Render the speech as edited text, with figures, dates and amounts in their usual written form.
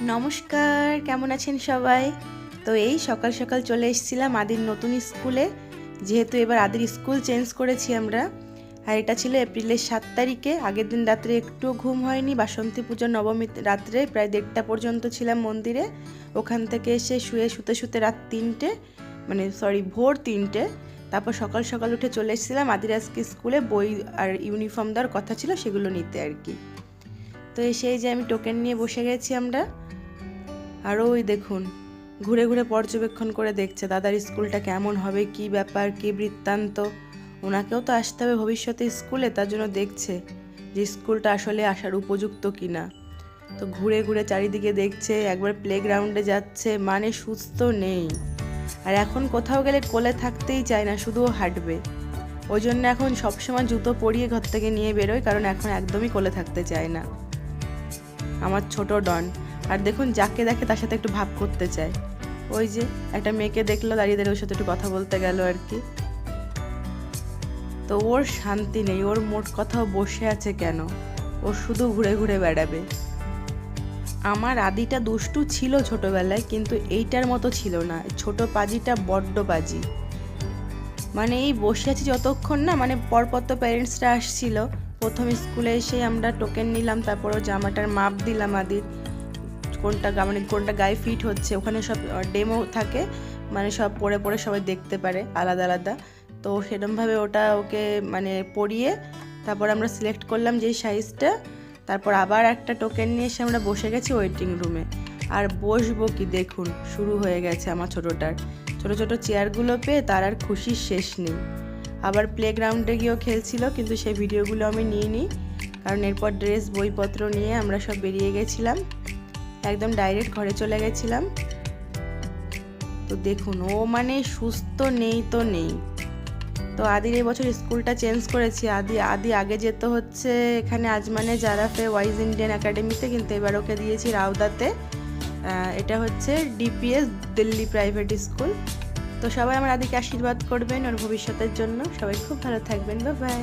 নমস্কার, কেমন আছেন সবাই? তো এই সকাল সকাল চলে এসেছিলাম আদির নতুন স্কুলে। যেহেতু এবার আদির স্কুল চেঞ্জ করেছি আমরা, আর এটা ছিল এপ্রিলের 7 তারিখে। আগের দিন রাত্রে একটু ঘুম হয়নি, বাসন্তী পুজোর নবমী রাত্রে প্রায় 1:30টা পর্যন্ত ছিলাম মন্দিরে। ওখান থেকে এসে শুতে শুতে রাত 3টে, ভোর 3টে। তারপর সকাল সকাল উঠে চলে এসেছিলাম আদির আজকে স্কুলে বই আর ইউনিফর্ম দেওয়ার কথা ছিল সেগুলো নিতে আর কি। তো সেই যে আমি টোকেন নিয়ে বসে গেছি আমরা। আরও ওই দেখুন ঘুরে ঘুরে পর্যবেক্ষণ করে দেখছে দাদার স্কুলটা কেমন হবে, কি ব্যাপার, কি বৃত্তান্ত। ওনাকেও তো আসতে হবে ভবিষ্যতে স্কুলে, তার জন্য দেখছে যে স্কুলটা আসলে আসার উপযুক্ত কিনা। তো ঘুরে ঘুরে চারিদিকে দেখছে, একবার প্লেগ্রাউন্ডে যাচ্ছে, মানে সুস্থ নেই। আর এখন কোথাও গেলে কোলে থাকতেই চায় না, শুধু হাঁটবে। ওই জন্য এখন সবসময় জুতো পরিয়ে ঘর থেকে নিয়ে বেরোয়, কারণ এখন একদমই কোলে থাকতে চায় না আমার ছোট ডন। আর দেখুন যাকে দেখে তার সাথে একটু ভাব করতে চায়। ওই যে একটা মেয়েকে দেখলো দাঁড়িয়ে দাঁড়িয়ে ওর সাথে একটু কথা বলতে গেল আর কি। তো ওর শান্তি নেই, ওর মোট কথাও বসে আছে কেন, ও শুধু ঘুরে ঘুরে বেড়াবে। আমার আদিটা দুষ্টু ছিল ছোটবেলায়, কিন্তু এইটার মতো ছিল না। ছোট পাজিটা বড্ড পাজি। এই বসে আছি যতক্ষণ না, পরপর তো প্যারেন্টসরা আসছিল। প্রথম স্কুলে এসে আমরা টোকেন নিলাম, তারপর ও জামাটার মাপ দিলাম আদির, কোনটা গায়ে ফিট হচ্ছে। ওখানে সব ডেমো থাকে, সব পরে পরে সবাই দেখতে পারে আলাদা আলাদা। তো সেরকমভাবে ওটা ওকে পরিয়ে তারপর আমরা সিলেক্ট করলাম যেই সাইজটা। তারপর আবার একটা টোকেন নিয়ে এসে আমরা বসে গেছি ওয়েটিং রুমে। আর বসবো কি, দেখুন শুরু হয়ে গেছে আমার ছোটোটার। ছোটো ছোটো চেয়ারগুলো পেয়ে তার আর খুশির শেষ নেই। আবার প্লেগ্রাউন্ডে গিয়েও খেলছিল, কিন্তু সেই ভিডিওগুলো আমি নিইনি, কারণ এরপর ড্রেস বইপত্র নিয়ে আমরা সব বেরিয়ে গেছিলাম, একদম ডাইরেক্ট ঘরে চলে গেছিলাম। তো দেখুন ও সুস্থ নেই তো নেই। তো আদির এই বছর স্কুলটা চেঞ্জ করেছি। আদি আগে যেত হচ্ছে এখানে আজমানে জারাফে ওয়াইজ ইন্ডিয়ান একাডেমিতে, কিন্তু এবার ওকে দিয়েছি রাউদাতে। এটা হচ্ছে ডিপিএস দিল্লি প্রাইভেট স্কুল। তো সবাই আমার আদিকে আশীর্বাদ করবেন ওর ভবিষ্যতের জন্য। সবাই খুব ভালো থাকবেন, বাই বাই।